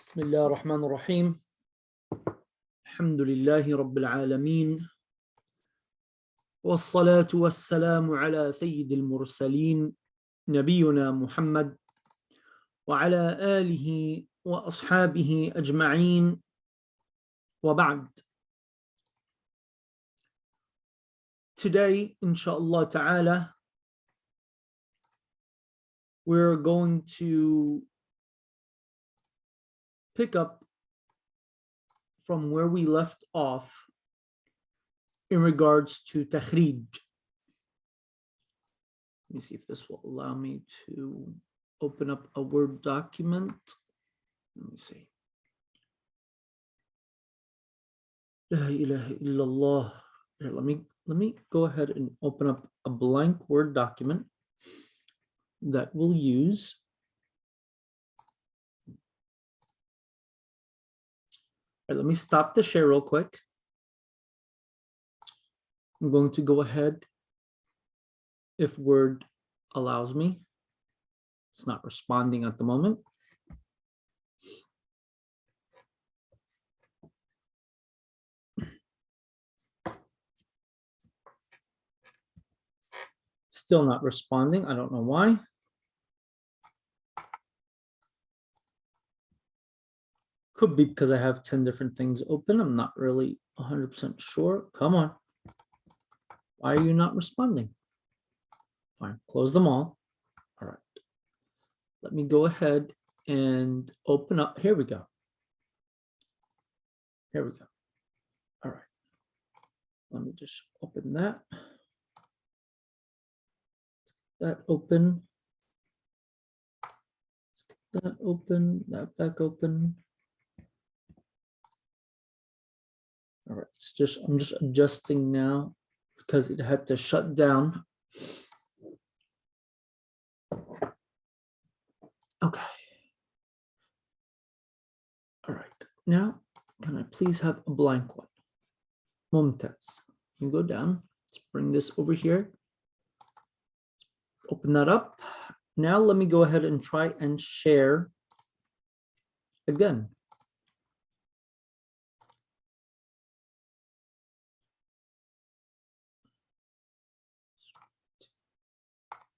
بسم الله الرحمن الرحيم. الحمد لله رب العالمين، والصلاة والسلام على سيد المرسلين نبينا محمد وعلى آله وأصحابه أجمعين، وبعد. Today, inshallah ta'ala, we're going to pick up from where we left off in regards to takhrij. Let me see if this will allow me to open up a Word document. Let me see. La ilaha illallah. Here, let me go ahead and open up a blank Word document that we'll use. All right, let me stop the share real quick. I'm going to go ahead, if Word allows me. It's not responding at the moment. Still not responding. I don't know why. Could be because I have 10 different things open. I'm not really 100% sure. Come on. Why are you not responding? Fine, close them all. All right. Let me go ahead and open up. Here we go. Here we go. All right. Let me just open that. That open. That open. That back open. All right. I'm just adjusting now because it had to shut down. Okay. All right. Now, can I please have a blank one? Mumtaz. You go down. Let's bring this over here. Open that up. Now let me go ahead and try and share again.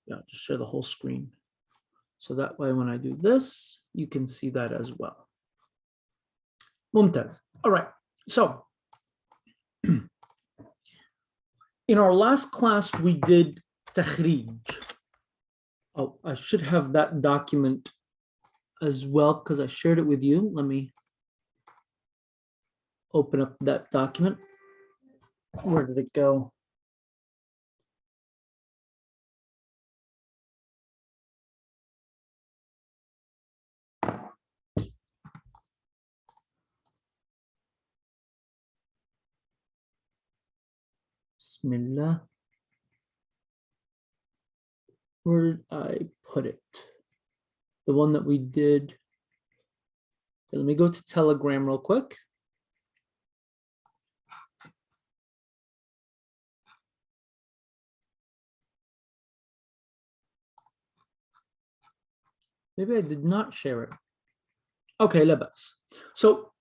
Yeah, just share the whole screen. So that way when I do this, you can see that as well. Mumtaz. All right. So in our last class, we did takhrij. Oh, I should have that document as well because I shared it with you. Let me open up that document. Where did it go? Bismillah. Where did I put it? The one that we did. Okay, let me go to Telegram real quick. Maybe I did not share it. Okay, labas. So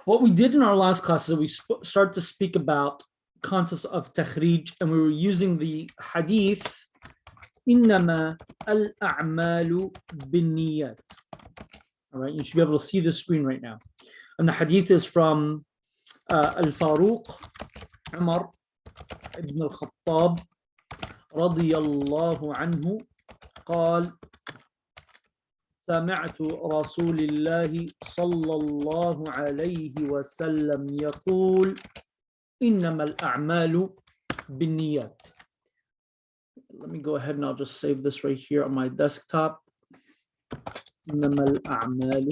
what we did in our last class is we start to speak about concepts of takhrij, and we were using the hadith إنما الأعمال بالنيات. All right, you should be able to see the screen right now. And the hadith is from Al-Faruq Umar ibn al-Khattab رضي الله عنه قال سمعت رسول الله صلى الله عليه وسلم يقول إنما الأعمال بالنيات. Let me go ahead and I'll just save this right here on my desktop. إنما الأعمال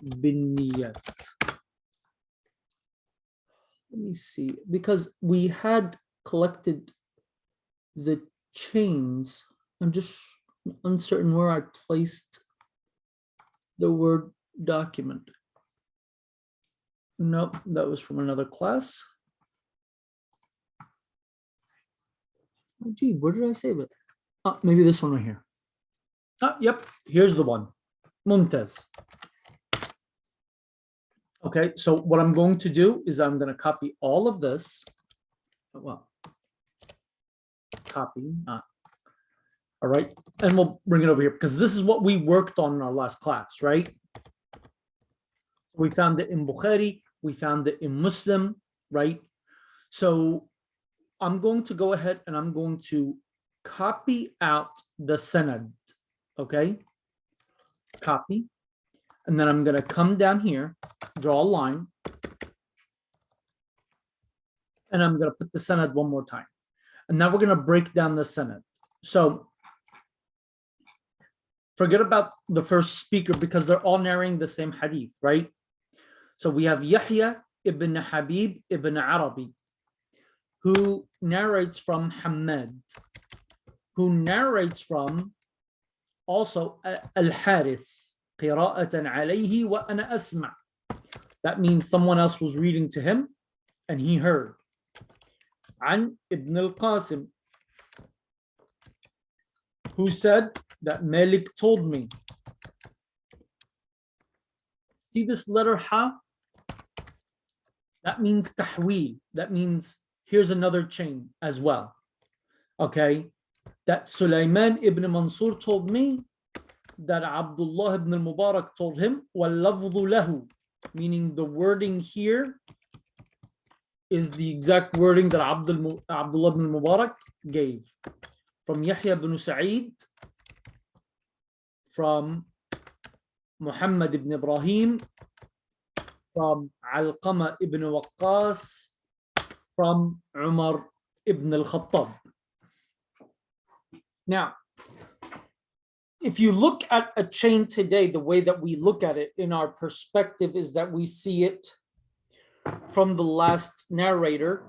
بالنيات. Let me see, because we had collected the chains. I'm just uncertain where I placed the Word document. Nope, that was from another class. Oh, gee, where did I save it? Oh, maybe this one right here. Oh, yep, here's the one. Mumtaz. Okay, so what I'm going to do is I'm going to copy all of this. Well, copy, all right, and we'll bring it over here because this is what we worked on in our last class, right? We found it in Bukhari, we found it in Muslim, right? So I'm going to go ahead and I'm going to copy out the sanad, okay? Copy, and then I'm going to come down here, draw a line, and I'm going to put the sanad one more time. And now we're going to break down the sanad. So forget about the first speaker because they're all narrating the same hadith, right? So we have Yahya ibn Habib ibn Arabi, who narrates from Hamad, who narrates from also Al-Harith, qira'atan alayhi wa ana asma'. That means someone else was reading to him and he heard. An Ibn al-Qasim, who said that Malik told me. See this letter Ha? That means tahweel. That means here's another chain as well. Okay. That Sulaiman ibn Mansur told me, that Abdullah ibn al-Mubarak told him, وَاللَّفْظُ لَهُ, meaning the wording here is the exact wording that Abdullah ibn Mubarak gave. From Yahya ibn Sa'id, from Muhammad ibn Ibrahim, from Alqama ibn Waqqas, from Umar ibn al-Khattab. Now, if you look at a chain today, the way that we look at it in our perspective is that we see it from the last narrator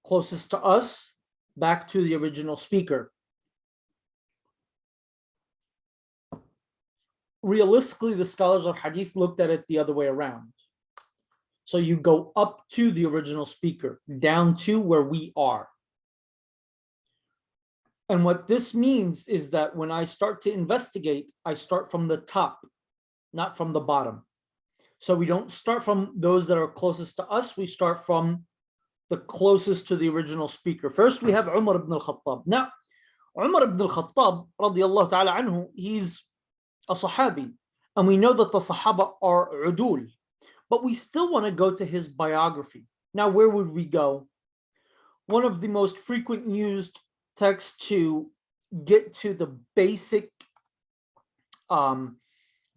closest to us back to the original speaker. Realistically, the scholars of hadith looked at it the other way around. So you go up to the original speaker, down to where we are. And what this means is that when I start to investigate, I start from the top, not from the bottom. So we don't start from those that are closest to us. We start from the closest to the original speaker. First, we have Umar ibn al-Khattab. Now, Umar ibn al-Khattab, radiallahu ta'ala anhu, he's a Sahabi. And we know that the Sahaba are udul. But we still want to go to his biography. Now, where would we go? One of the most frequent used texts to get to the basic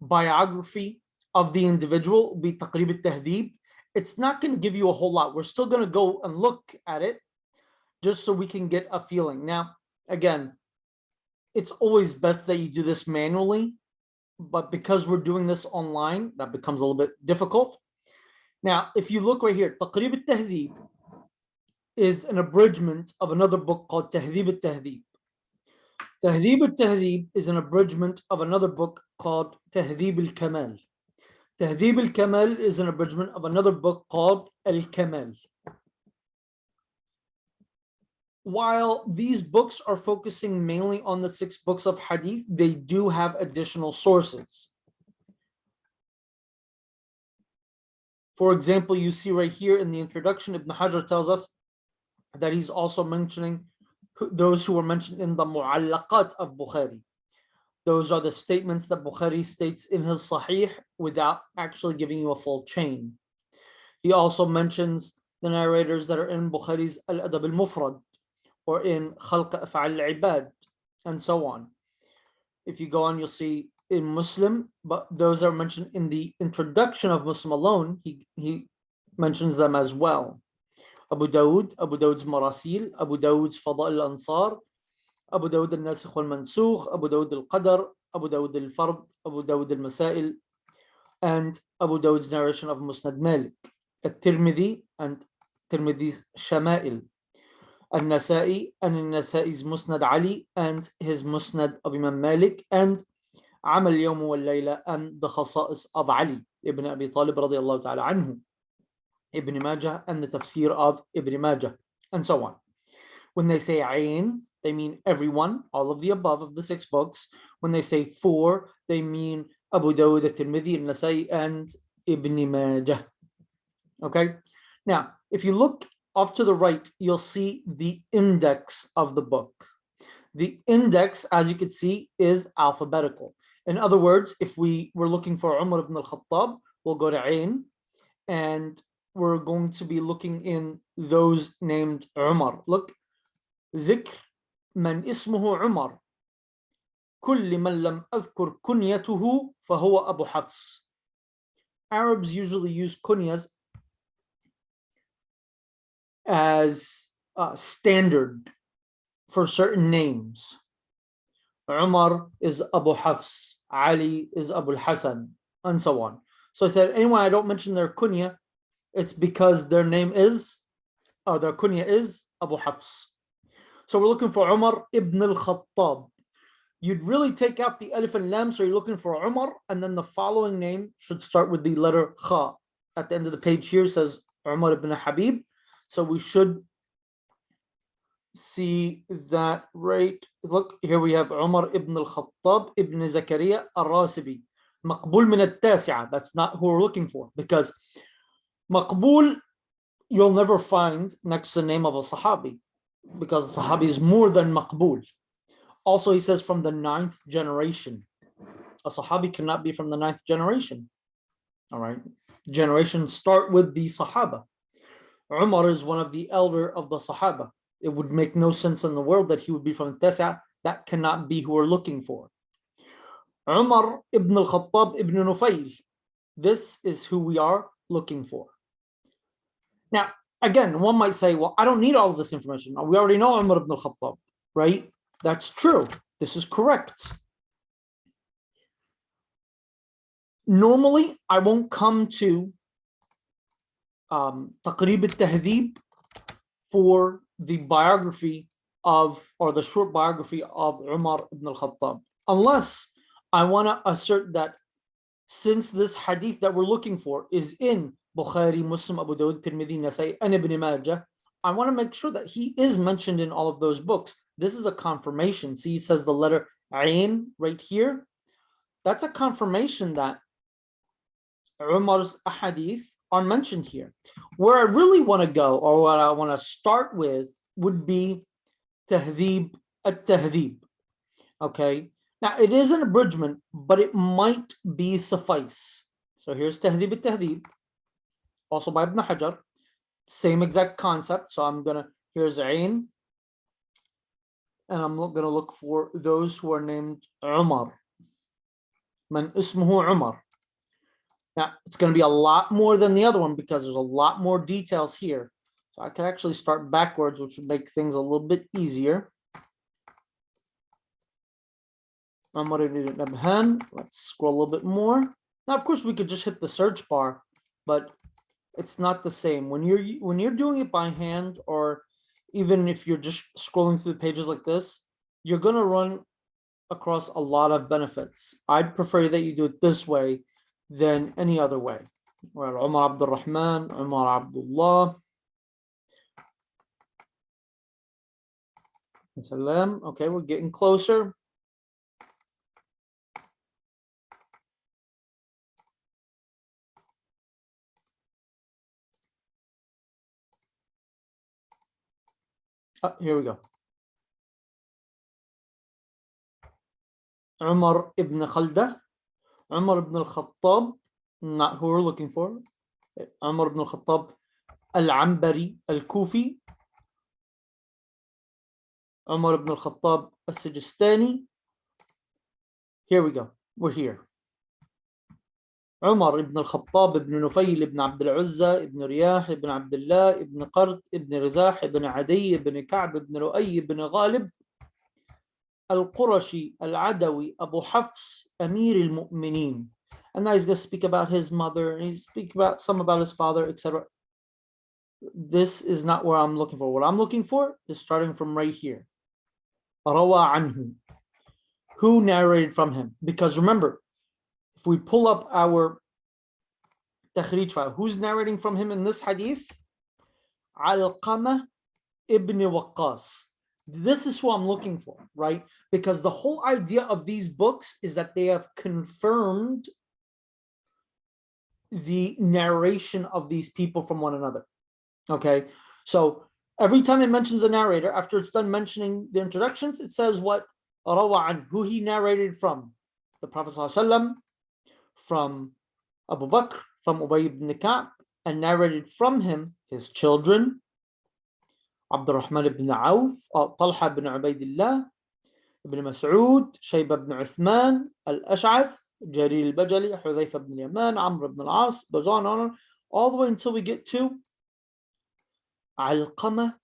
biography of the individual will be Taqrib al-Tahdhib. It's not going to give you a whole lot. We're still going to go and look at it just so we can get a feeling. Now, again, it's always best that you do this manually, but because we're doing this online, that becomes a little bit difficult. Now, if you look right here, Taqrib al-Tahdhib is an abridgment of another book called Tahdhib al-Tahdhib. Tahdhib al-Tahdhib is an abridgment of another book called Tahdhib al-Kamal. Tahdhib al-Kamal is an abridgment of another book called Al-Kamal. While these books are focusing mainly on the 6 books of hadith, they do have additional sources. For example, you see right here in the introduction, Ibn Hajar tells us that he's also mentioning those who were mentioned in the Mu'allaqat of Bukhari. Those are the statements that Bukhari states in his Sahih without actually giving you a full chain. He also mentions the narrators that are in Bukhari's Al-Adab al-Mufrad or in Khalq Af'al al-Ibad and so on. If you go on, you'll see in Muslim, but those are mentioned in the introduction of Muslim alone. He mentions them as well. Abu Dawud's Marasil, Abu Dawud's Fada al-Ansar, Abu Dawud al-Nasikh wal-Mansukh, Abu Dawud al-Qadr, Abu Dawud al-Fard, Abu Dawud al-Masail, and Abu Dawud's narration of Musnad Malik, At-Tirmidhi and Tirmidhi's Shama'il, An-Nasa'i and An-Nasa'i's Musnad Ali and his Musnad of Imam Malik, and Amal Yawm wal Layla and the Khasa'is of Ali ibn Abi Talib radiyallahu ta'ala anhu, Ibn Majah and the tafsir of Ibn Majah, and so on. When they say Ayn, they mean everyone, all of the above of the 6 books. When they say 4, they mean Abu Dawud, At-Tirmidhi, An-Nasai, and Ibn Majah. Okay. Now, if you look off to the right, you'll see the index of the book. The index, as you can see, is alphabetical. In other words, if we were looking for Umar ibn al-Khattab, we'll go to Ain, and we're going to be looking in those named Umar. Look, ذكر من اسمه عمر كل من لم أذكر كنيته فهو أبو حفص. Arabs usually use kunyas as standard for certain names. Umar is Abu Hafs, Ali is Abu Hassan, and so on. So I said, anyway, I don't mention their kunya, it's because their name is, or their kunya is Abu Hafs. So we're looking for Umar ibn al-Khattab. You'd really take out the alif and lam, so you're looking for Umar, and then the following name should start with the letter Kha. At the end of the page here says Umar ibn Habib. So we should see that right. Look, here we have Umar ibn al-Khattab ibn Zakaria al-Rasibi. Maqbul min al-Tasi'a. That's not who we're looking for, because Maqbul you'll never find next to the name of a Sahabi, because a Sahabi is more than Maqbul. Also, he says from the 9th generation. A Sahabi cannot be from the 9th generation. All right. Generations start with the Sahaba. Umar is one of the elder of the Sahaba. It would make no sense in the world that he would be from Tasa. That cannot be who we're looking for. Umar ibn al-Khattab ibn Nufayl. This is who we are looking for. Now, again, one might say, well, I don't need all of this information. We already know Umar ibn al-Khattab, right? That's true. This is correct. Normally, I won't come to Taqrib al-Tahdhib for the biography of, or the short biography of Umar ibn al-Khattab, unless I want to assert that since this hadith that we're looking for is in Bukhari, Muslim, Abu Dawud, Tirmidhi, Nasai, and Ibn Majah, I want to make sure that he is mentioned in all of those books. This is a confirmation. See, it says the letter Ain right here. That's a confirmation that Umar's ahadith are mentioned here. Where I really want to go, or what I want to start with, would be Tahdhib at-Tahdhib. Okay. Now, it is an abridgment, but it might be suffice. So here's Tahdhib at-Tahdhib, also by Ibn Hajar. Same exact concept. So I'm going to, here's Ain, and I'm going to look for those who are named Umar. Man ismuhu Umar. Now, it's going to be a lot more than the other one because there's a lot more details here. So I can actually start backwards, which would make things a little bit easier. Let's scroll a little bit more. Now, of course, we could just hit the search bar, but it's not the same. When you're doing it by hand, or even if you're just scrolling through the pages like this, you're going to run across a lot of benefits. I'd prefer that you do it this way than any other way. Well, Umar Abdul Rahman, Umar Abdullah. Okay, we're getting closer. Oh, here we go. Umar ibn Khalda, Umar ibn al-Khattab, not who we're looking for. Umar ibn al-Khattab al-Ambari al-Kufi, Umar ibn al-Khattab al-Sijistani. Here we go. We're here. Umar ibn al-Khattab ibn Nufayl ibn Abd al-Uzza ibn Riyah ibn Abdullah ibn Qard ibn Rizah ibn Adi ibn Ka'b ibn Ru'ay ibn Ghalib al-Qurashi al-Adawi Abu Hafs Amir al-Mu'minin. And now he's going to speak about his mother, and he's speaking about some about his father, etc. This is not where I'm looking for. What I'm looking for is starting from right here. Rawa anhu. Who narrated from him? Because remember, if we pull up our takhrij file, who's narrating from him in this hadith? Alqamah ibn Waqqas. This is who I'm looking for, right? Because the whole idea of these books is that they have confirmed the narration of these people from one another. Okay, so every time it mentions a narrator, after it's done mentioning the introductions, it says what rawa, who he narrated from. The Prophet ﷺ, from Abu Bakr, from Ubay ibn Ka'b, and narrated from him his children, Abdurrahman ibn Auf, Talha ibn Ubaidillah, ibn Mas'ud, Shayba ibn Uthman, Al-Ash'ath, Jarir al-Bajali, Hudhayfa ibn Yaman, Amr ibn al-As, goes on, all the way until we get to Alqamah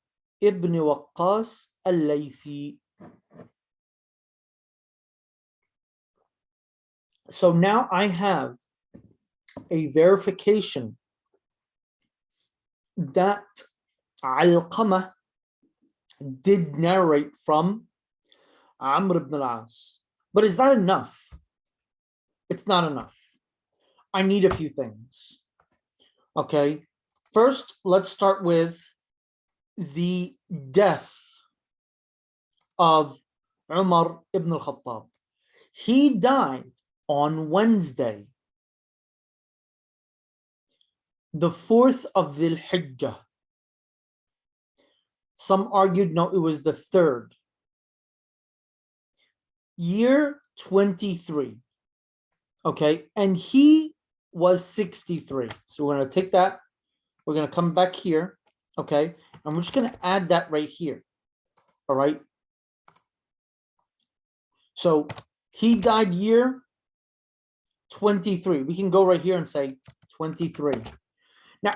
ibn Waqqas al-Laythi. So now I have a verification that Alqamah did narrate from Amr ibn al-As. But is that enough? It's not enough. I need a few things. Okay, first, let's start with the death of Umar ibn al-Khattab. He died on Wednesday, the 4th of Dhul Hijjah. Some argued, no, it was the 3rd. Year 23. Okay, and he was 63. So we're going to take that. We're going to come back here. Okay, and we're just going to add that right here. All right. So he died year 23. We can go right here and say 23. Now,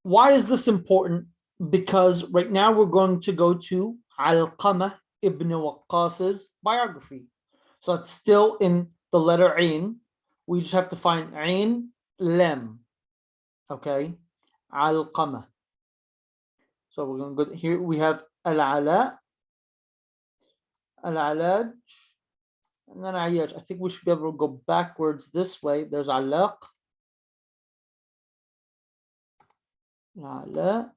why is this important? Because right now we're going to go to Alqamah ibn Waqqas's biography. So it's still in the letter Ain. We just have to find Ain Lam. Okay, Alqamah. So we're going to go here. We have Al-Ala, Al-Alaj, and then Ayyaj. I think we should be able to go backwards this way. There's Alaq, Ala.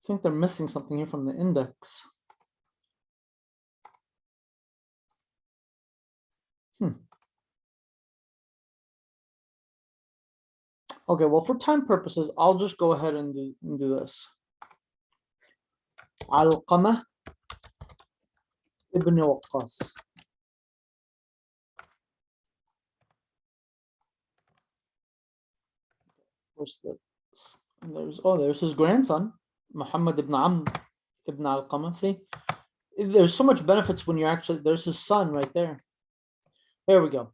I think they're missing something here from the index. Okay, well, for time purposes, I'll just go ahead and do this. Alqamah ibn Waqqas. Where's the? There's his grandson, Muhammad ibn Amr ibn Alqamah. See, there's so much benefits when you're actually, there's his son right there. There we go.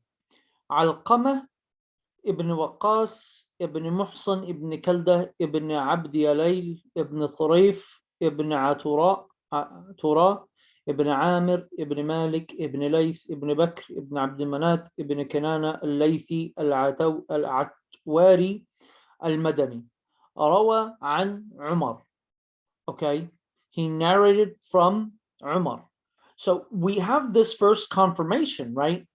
Alqamah ibn Waqqas ibn Muhsan ibn Kaldah ibn Abdi Alayl ibn Thurayf ibn Atura ibn Amir ibn Malik ibn Layth ibn Bakr ibn Abd Manat ibn Kanana al-Laythi al-Atwari al-Madani. Rawa an Umar. Okay, he narrated from Umar. So we have this first confirmation, right?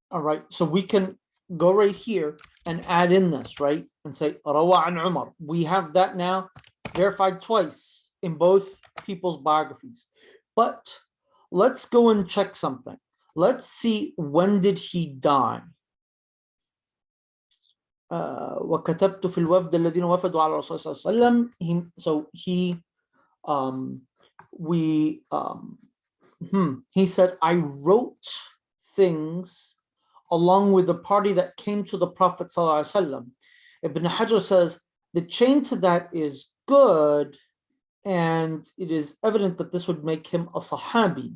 All right, so we can go right here and add in this, right? And say, Rawa an Umar. We have that now verified twice in both people's biographies. But let's go and check something. Let's see, when did he die? وكتبت في الوفد الذين وفدوا على الرسول صلى الله عليه وسلم. So he said, I wrote things along with the party that came to the Prophet sallallahu alaihi wasallam. Ibn Hajar says the chain to that is good, and it is evident that this would make him a Sahabi.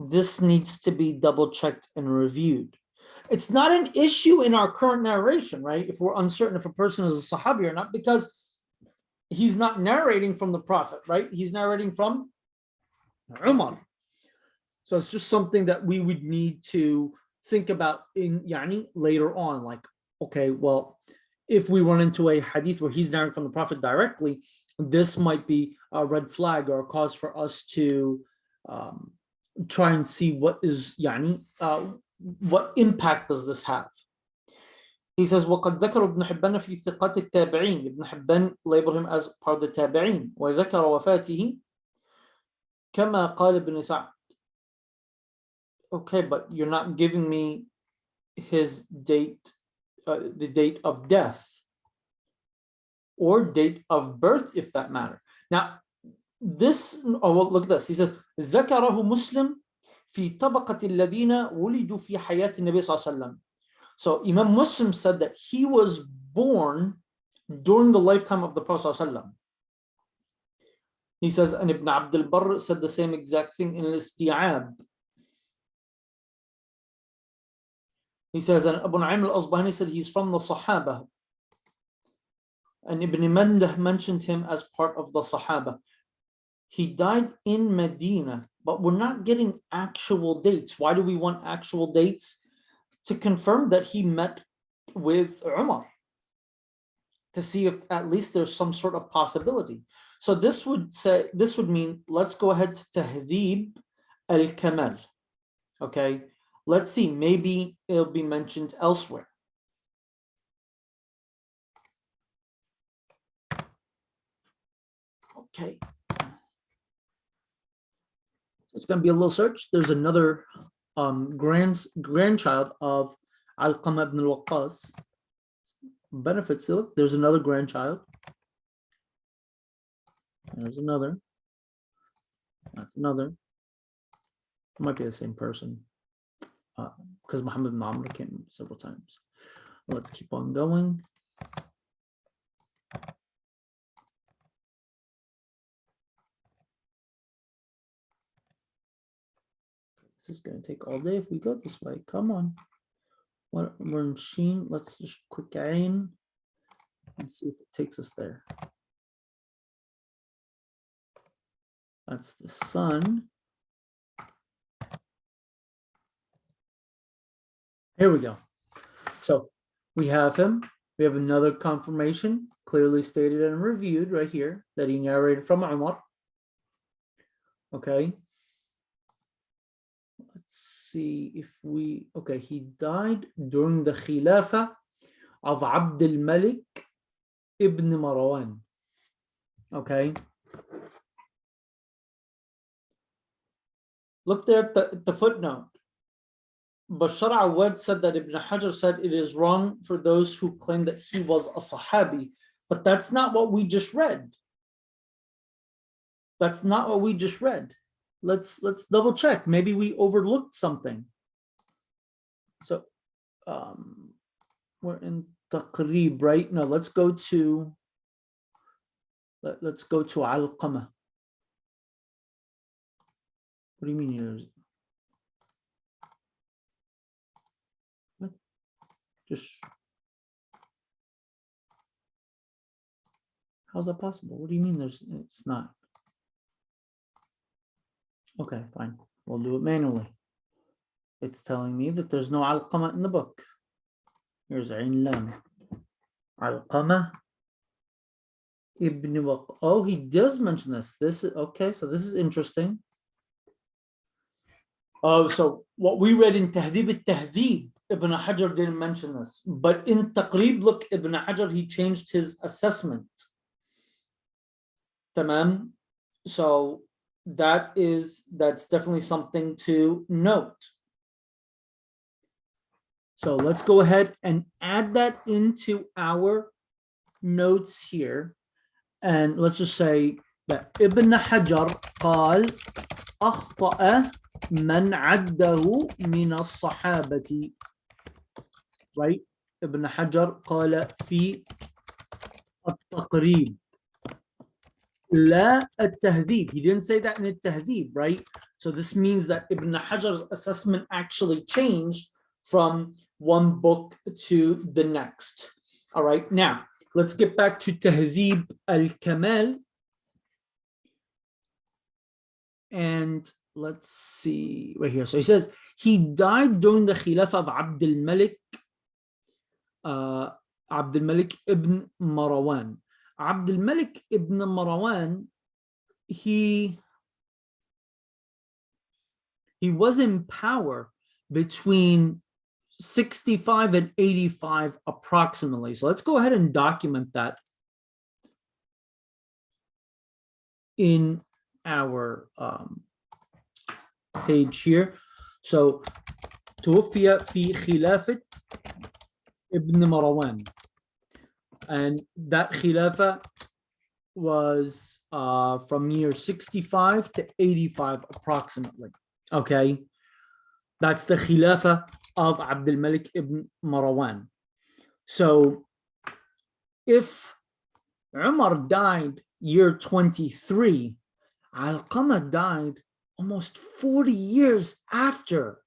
This needs to be double checked and reviewed. It's not an issue in our current narration, right? If we're uncertain if a person is a Sahabi or not, because he's not narrating from the Prophet, right? He's narrating from Umar. So it's just something that we would need to think about in later on. Like, okay, well, if we run into a hadith where he's narrating from the Prophet directly, this might be a red flag or a cause for us to try and see what is what impact does this have. He says, وَقَدْ ذَكَرُ ابْنُ حِبَّانَ فِي ثِقَةِ التَّابِعِينَ. Ibn Hibban labeled him as part of the tabi'in. وَذَكَرَ وَفَاتِهِ كما قال ابن سعد. Okay, but you're not giving me his date, the date of death or date of birth, if that matter. Now, this, oh, well, look at this. He says, ذكره مسلم في طبقة الذين ولدوا في حياة النبي صلى الله عليه وسلم. So Imam Muslim said that he was born during the lifetime of the Prophet صلى الله عليه وسلم. He says, and Ibn Abdul Barr said the same exact thing in Al-Isti'ab. He says, and Abu Nu'aym al-Asbahani said he's from the Sahaba. And Ibn Mandah mentioned him as part of the Sahaba. He died in Medina, but we're not getting actual dates. Why do we want actual dates? To confirm that he met with Umar, to see if at least there's some sort of possibility. So this would mean, let's go ahead to Tahdhib al-Kamal. Okay, let's see, maybe it'll be mentioned elsewhere. Okay. It's going to be a little search. There's another grandchild of Alqamah ibn al-Waqqas. Benefits, look, there's another grandchild. There's another. That's another. It might be the same person. Because Muhammad ibn Amr came several times. Let's keep on going. This is going to take all day if we go this way. Come on. We're in Sheen. Let's just click Ain and see if it takes us there. That's the sun. Here we go. So we have him. We have another confirmation, clearly stated and reviewed right here, that he narrated from Umar. Okay. Let's see if we, okay, he died during the Khilafah of Abd al-Malik ibn Marwan. Okay. Look there at the footnote. Bashar Awad said that Ibn Hajar said it is wrong for those who claim that he was a Sahabi, but that's not what we just read. That's not what we just read. Let's double check. Maybe we overlooked something. So we're in Taqrib, right? No, let's go to Alqamah. What do you mean here? What? Just, how's that possible? What do you mean it's not? Okay, fine. We'll do it manually. It's telling me that there's no Alqamah in the book. Here's Ain Lam. Alqamah ibn Waq. Oh, he does mention this. This is okay, so this is interesting. Oh, so what we read in Tahdhib al-Tahdhib, Ibn Hajar didn't mention this. But in Taqrib, look, Ibn Hajar, he changed his assessment. Tamam. So that's definitely something to note. So let's go ahead and add that into our notes here. And let's just say that Ibn Hajar قال أخطأ من عده من الصحابة. Right? Ibn Hajar قال في التقريب لا التهذيب. He didn't say that in التهذيب, right? So this means that Ibn Hajar's assessment actually changed from one book to the next. All right, now let's get back to Tahdhib al-Kamal. And let's see right here. So he says he died during the Khilafah of Abd al-Malik ibn Marwan. Abd al-Malik ibn Marwan, he was in power between 65 and 85 approximately. So let's go ahead and document that in our page here. So توفي في خلافة ابن مروان, and that khilafah was from year 65 to 85 approximately. Okay, that's the khilafah of Abdul Malik ibn Marwan. So if Umar died year 23, Alqamah died almost 40 years after,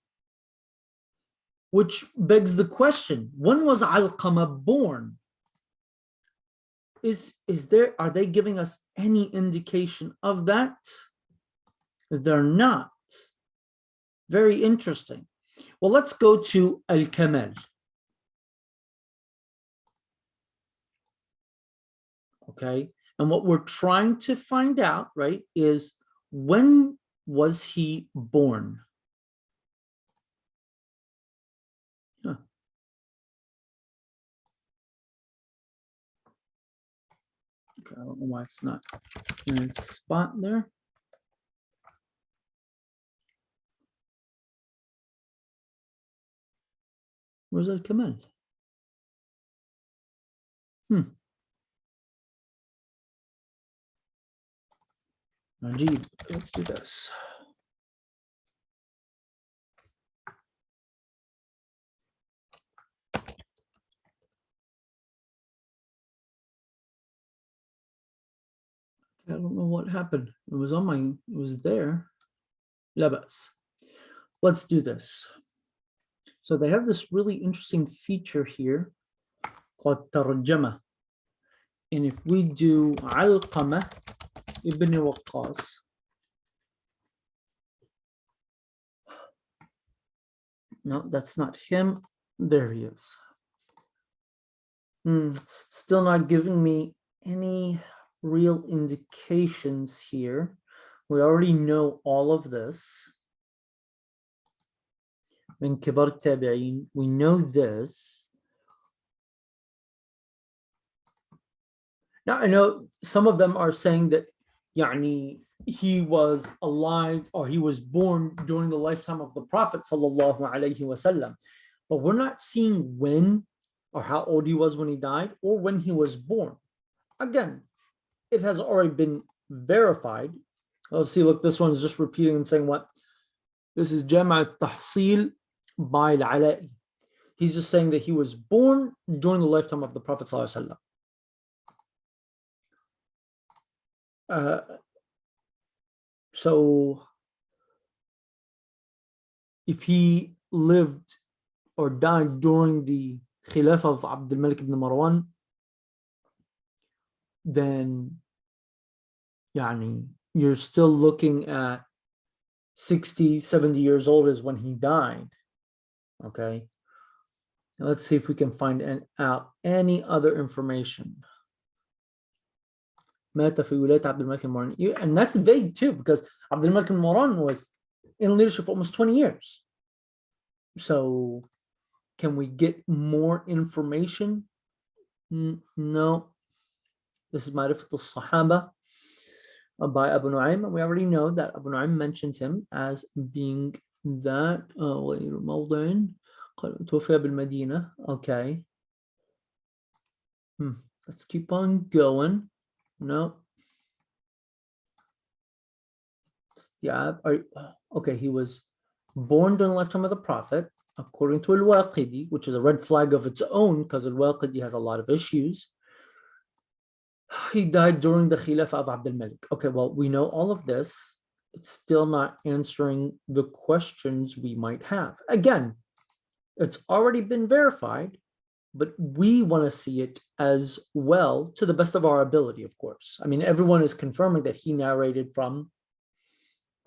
which begs the question, when was Alqamah born? Are they giving us any indication of that? They're not. Very interesting. Well, let's go to Al-Kamal. Okay, and what we're trying to find out, right, is when was he born? Huh. Okay, I don't know why it's not in its spot there. Where's Al-Kamal? Najib, let's do this. I don't know what happened. It was on it was there. Labas. Let's do this. So they have this really interesting feature here called tarjama. And if we do Alqamah ibn Waqqas, no, that's not him. There he is. Still not giving me any real indications here. We already know all of this. In Kibar Tabi'in, we know this. Now, I know some of them are saying that he was alive or he was born during the lifetime of the Prophet sallallahu alaihi wasallam, but we're not seeing when or how old he was when he died or when he was born. Again, it has already been verified. Let's see, look, this one is just repeating and saying what? This is Jama' al-Tahsil by al-Ala'i. He's just saying that he was born during the lifetime of the Prophet sallallahu alaihi wasallam. So if he lived or died during the Khilafah of Abdul Malik ibn Marwan, then you're still looking at 60, 70 years old is when he died. Okay. Now let's see if we can find out any other information. And that's vague too, because Abdul Malik ibn Marwan was in leadership for almost 20 years. So can we get more information? No. This is Ma'rifat al-Sahaba by Abu Nu'aym. We already know that Abu Nu'aym mentions him as being that okay. Let's keep on going. No. Okay, he was born during the lifetime of the Prophet, according to Al-Waqidi, which is a red flag of its own because Al-Waqidi has a lot of issues. He died during the Khilafah of Abdul Malik. Okay, well, we know all of this. It's still not answering the questions we might have. Again, it's already been verified, but we want to see it as well to the best of our ability, of course. I mean, everyone is confirming that he narrated from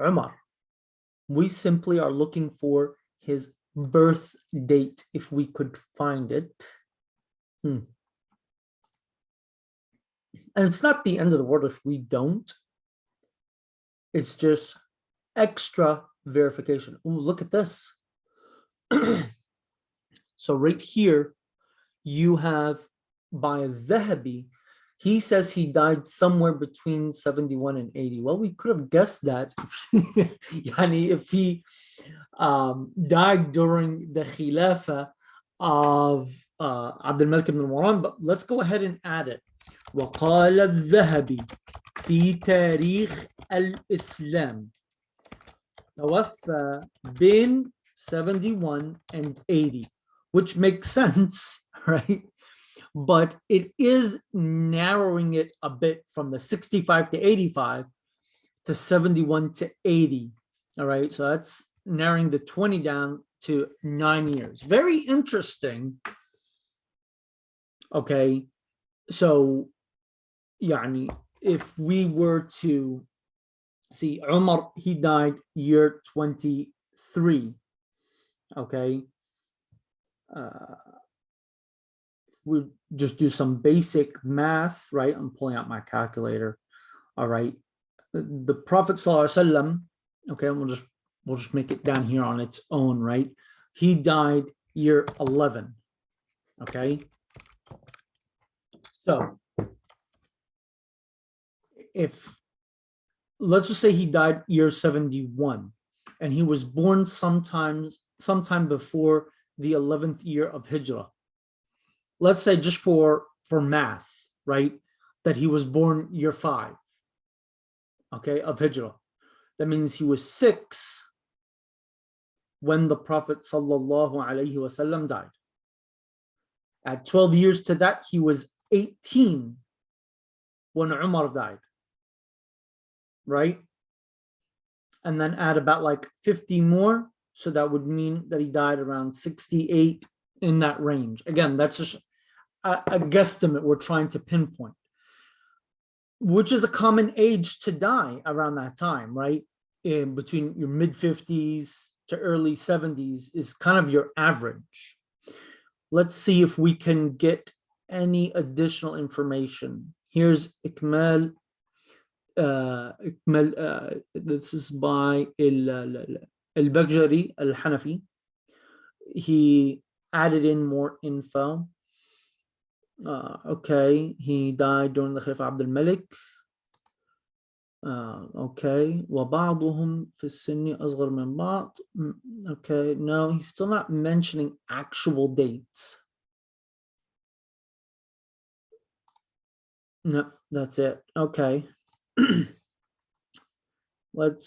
Umar. We simply are looking for his birth date if we could find it. And it's not the end of the world if we don't. It's just extra verification. Ooh, look at this. So right here, you have by Dhahabi, He says he died somewhere between 71 and 80. Well, we could have guessed that yani if he died during the Khilafah of Abdul Malik ibn Marwan, but let's go ahead and add it. وقال الذهبي في تاريخ الإسلام توفى بين 71 and 80, which makes sense, right? But it is narrowing it a bit from the 65 to 85 to 71 to 80. All right, so that's narrowing the 20 down to 9 years. Very interesting. Okay, so yani, if we were to see Umar, he died year 23. Okay, we just do some basic math, right? I'm pulling out my calculator. All right, the Prophet ﷺ, okay, we'll just make it down here on its own, right? He died year 11. Okay, so if let's just say he died year 71 and he was born sometime before the 11th year of Hijrah. Let's say just for math, right, that he was born year 5, okay, of Hijrah. That means he was 6 when the Prophet ﷺ died. At 12 years to that, he was 18 when Umar died, right? And then add about like 50 more, so that would mean that he died around 68, in that range. Again, that's just a guesstimate we're trying to pinpoint, which is a common age to die around that time, right? In between your mid 50s to early 70s is kind of your average. Let's see if we can get any additional information. Here's Ikmal. This is by Al-Bajari Al-Hanafi. He added in more info. Okay, he died during the Khalifa Abdul Malik. Okay, وبعضهم في السن أصغر من بعض. Okay, no, he's still not mentioning actual dates. No, that's it. Okay. Well,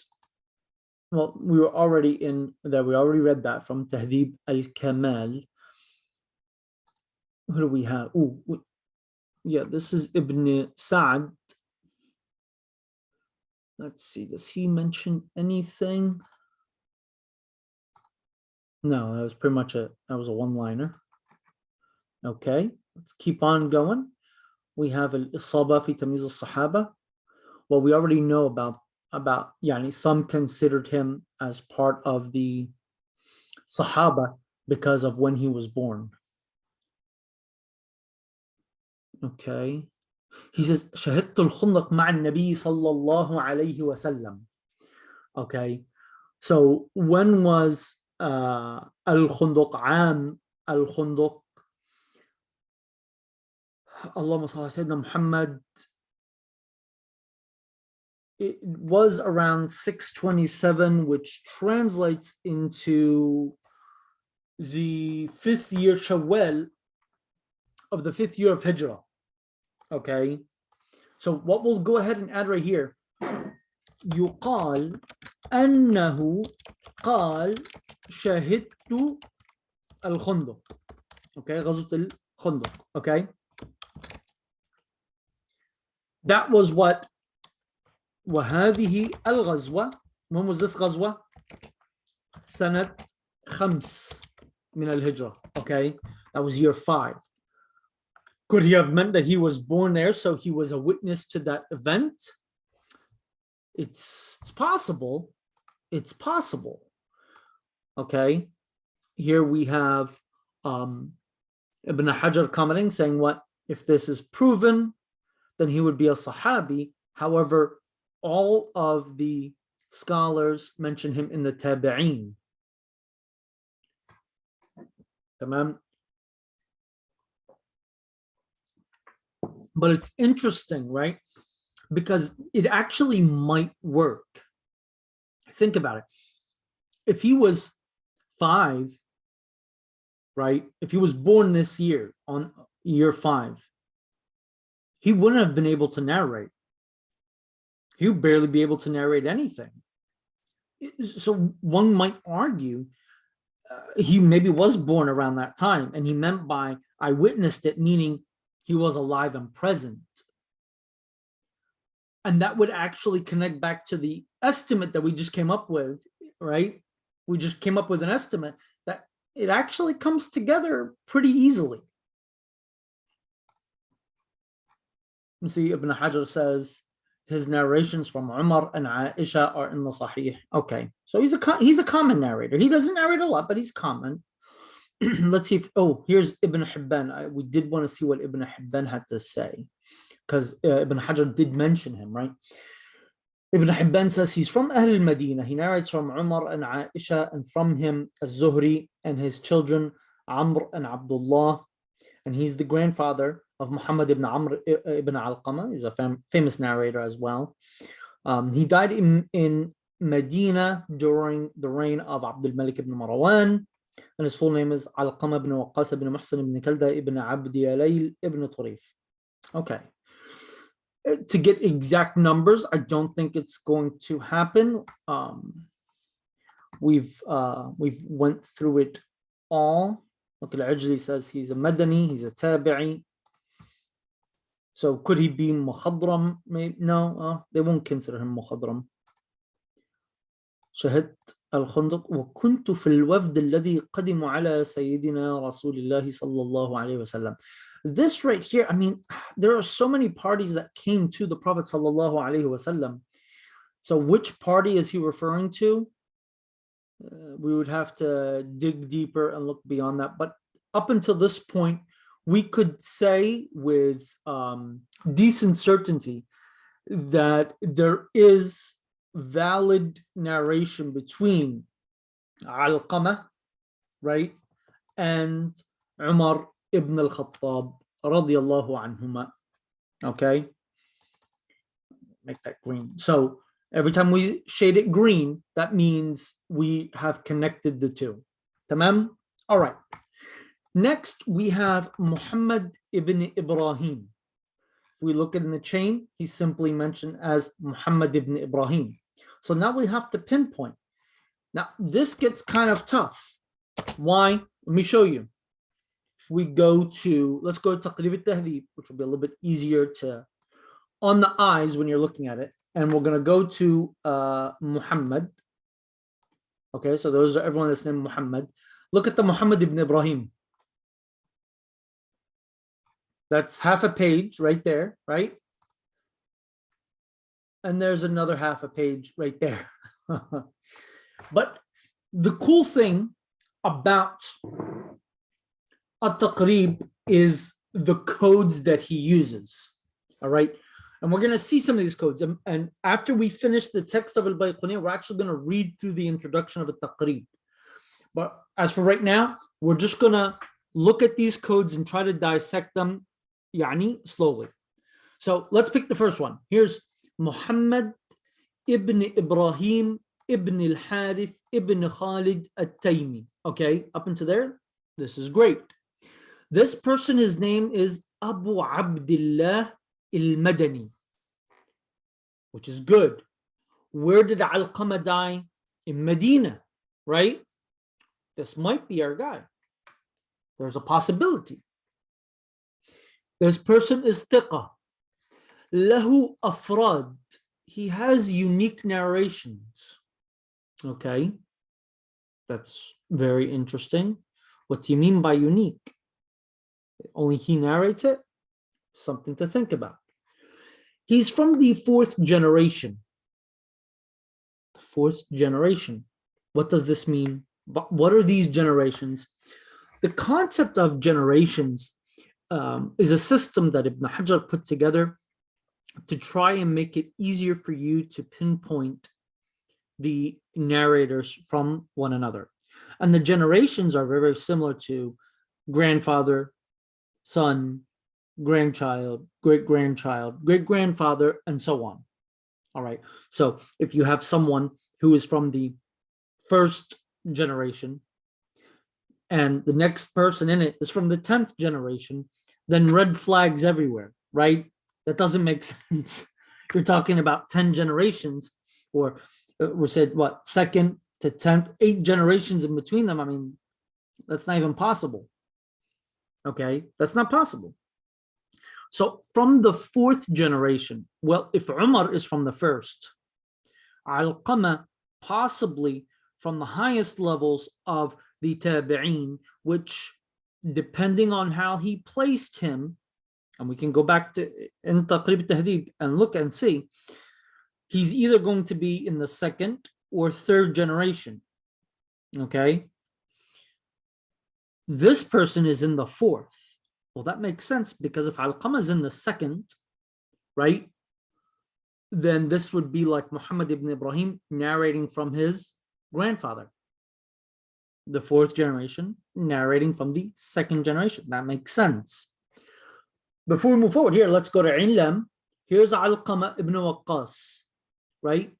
we were already in there. We already read that from Tahdhib al-Kamal. Who do we have? Oh, yeah, this is Ibn Sa'd. Let's see, does he mention anything? No, that was pretty much that was a one-liner. Okay, let's keep on going. We have Al-Isaba fi Tamyiz al-Sahaba. Well, we already know about yani some considered him as part of the Sahaba because of when he was born. Okay. He says, شهدت الخندق مع النبي صلى الله عليه وسلم. Okay. So when was al-Khunduq, عام al-Khunduq? Allahumma salli ala Sayyidina Muhammad. It was around 627, which translates into the 5th year Shawwal of the 5th year of Hijrah. Okay, so what we'll go ahead and add right here, يقال أنه قال شهدت الخندق. Okay, غزوة الخندق. Okay, that was what. وهذه الغزوة, when was this غزوة? سنة 5 من الهجرة. Okay, that was year 5. Could he have meant that he was born there, so he was a witness to that event? It's possible. It's possible. Okay, here we have Ibn Hajar commenting, saying what? If this is proven, then he would be a Sahabi. However, all of the scholars mention him in the Tabi'een. Tamam. But it's interesting, right? Because it actually might work. Think about it. If he was 5, right? If he was born this year on year 5, he wouldn't have been able to narrate. He would barely be able to narrate anything. So one might argue he maybe was born around that time, and he meant by I witnessed it, meaning he was alive and present. And that would actually connect back to the estimate that we just came up with, right? We just came up with an estimate that it actually comes together pretty easily. You see, Ibn Hajar says his narrations from Umar and Aisha are in the Sahih. Okay, so he's a common narrator. He doesn't narrate a lot, but he's common. Let's see if, here's Ibn Hibban. We did want to see what Ibn Hibban had to say, because Ibn Hajar did mention him, right? Ibn Hibban says he's from Ahl al-Madinah. He narrates from Umar and Aisha, and from him Az-Zuhri and his children Amr and Abdullah, and he's the grandfather of Muhammad ibn Amr ibn Alqama. He's a famous narrator as well. He died in Medina during the reign of Abdul Malik ibn Marwan, and his full name is Alqama ibn Waqqas ibn Muhsin ibn Kalda ibn Abdi Alayl ibn Turif. Okay. To get exact numbers, I don't think it's going to happen. We've went through it all. Look, Al-Ajli says he's a Madani, he's a Tabi'i. So could he be Mukhadram? No, they won't consider him Mukhadram. شهدت الخندق وكنت في الوفد الذي قدم على سيدنا رسول الله صلى الله عليه وسلم. This right here, I mean, there are so many parties that came to the Prophet sallallahu alaihi wasallam. So which party is he referring to? We would have to dig deeper and look beyond that. But up until this point, we could say with decent certainty that there is valid narration between Alqamah, right, and Umar ibn al-Khattab radiyallahu anhuma. Okay, make that green. So every time we shade it green, that means we have connected the two. Tamam? All right. Next, we have Muhammad ibn Ibrahim. If we look in the chain, he's simply mentioned as Muhammad ibn Ibrahim. So now we have to pinpoint. Now, this gets kind of tough. Why? Let me show you. If we go to, let's go to Taqrib al-Tahdhib, which will be a little bit easier to on the eyes when you're looking at it. And we're going to go to Muhammad. Okay, so those are everyone that's named Muhammad. Look at the Muhammad ibn Ibrahim. That's half a page right there, right? And there's another half a page right there. But the cool thing about At-Taqrib is the codes that he uses. All right. And we're going to see some of these codes. And after we finish the text of Al-Bayqunyyah, we're actually going to read through the introduction of At-Taqrib. But as for right now, we're just going to look at these codes and try to dissect them slowly. So let's pick the first one. Here's Muhammad ibn Ibrahim ibn al-Harith ibn Khalid at-Taymi. Okay, up until there, this is great. This person, his name is Abu Abdullah al-Madani, which is good. Where did Alqamah die? In Medina, right? This might be our guy. There's a possibility. This person is thiqa. Lahu afrad. He has unique narrations. Okay. That's very interesting. What do you mean by unique? Only he narrates it? Something to think about. He's from the 4th generation. The 4th generation. What does this mean? What are these generations? The concept of generations is a system that Ibn Hajar put together to try and make it easier for you to pinpoint the narrators from one another. And the generations are very, very similar to grandfather, son, grandchild, great-grandchild, great-grandfather, and so on. All right. So if you have someone who is from the first generation and the next person in it is from the 10th generation, then red flags everywhere, right? That doesn't make sense. You're talking about 10 generations, or we said what, second to 10th, 8 generations in between them. I mean, that's not even possible. Okay, that's not possible. So from the 4th generation, well, if Umar is from the first, Alqama possibly from the highest levels of the tabi'een, which depending on how he placed him, and we can go back to in Taqrib Tahdib and look and see, he's either going to be in the 2nd or 3rd generation. Okay, this person is in the 4th. Well, that makes sense, because if Alqama is in the 2nd, right, then this would be like Muhammad ibn Ibrahim narrating from his grandfather, the 4th generation narrating from the 2nd generation. That makes sense. Before we move forward here, let's go to Ilam. Here's Alqama ibn Waqqas, right?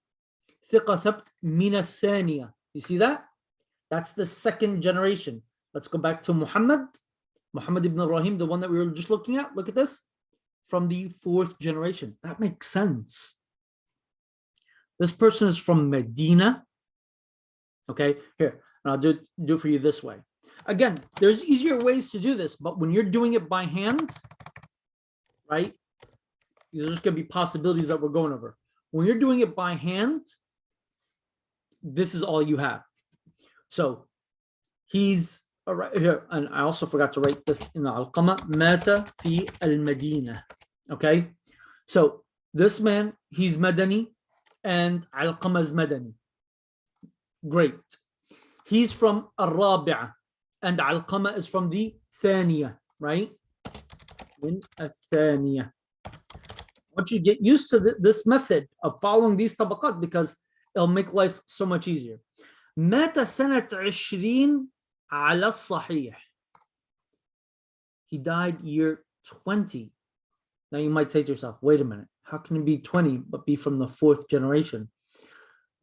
ثقة ثبت من الثانية. You see that? That's the 2nd generation. Let's go back to Muhammad ibn Ibrahim, the one that we were just looking at. Look at this. From the 4th generation. That makes sense. This person is from Medina. Okay, here, and I'll do it for you this way. Again, there's easier ways to do this, but when you're doing it by hand, right, these are just going to be possibilities that we're going over. When you're doing it by hand, this is all you have. So he's right here, and I also forgot to write this in the Alqama, Mata fi al-Madinah. Okay, so this man, he's Madani, and Alqama is Madani. Great. He's from Al-Rabi'ah, and Alqama is from the Thaniya, right? In Al-Thaniya. I want you to get used to this method of following these tabaqat, because it'll make life so much easier. مات سنة 20 على الصحيح. He died year 20. Now you might say to yourself, wait a minute, how can it be 20 but be from the 4th generation?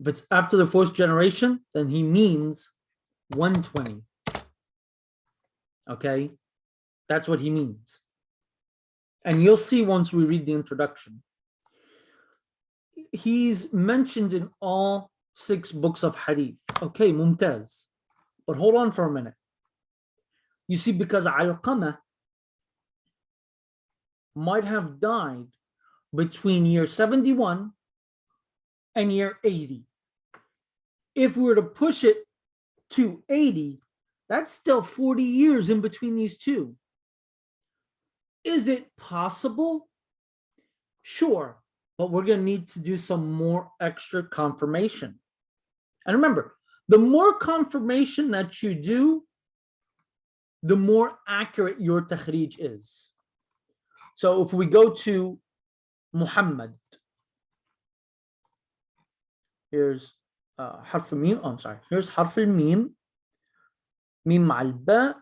If it's after the 4th generation, then he means 120. Okay, that's what he means. And you'll see once we read the introduction. He's mentioned in all 6 books of hadith. Okay, mumtaz. But hold on for a minute. You see, because Alqama might have died between year 71 and year 80. If we were to push it to 80, that's still 40 years in between these two. Is it possible? Sure, but we're going to need to do some more extra confirmation. And remember, the more confirmation that you do, the more accurate your takhrij is. So if we go to Muhammad, here's harf al-mim. Oh, I'm sorry. Here's harf al-mim. Mim al-ba.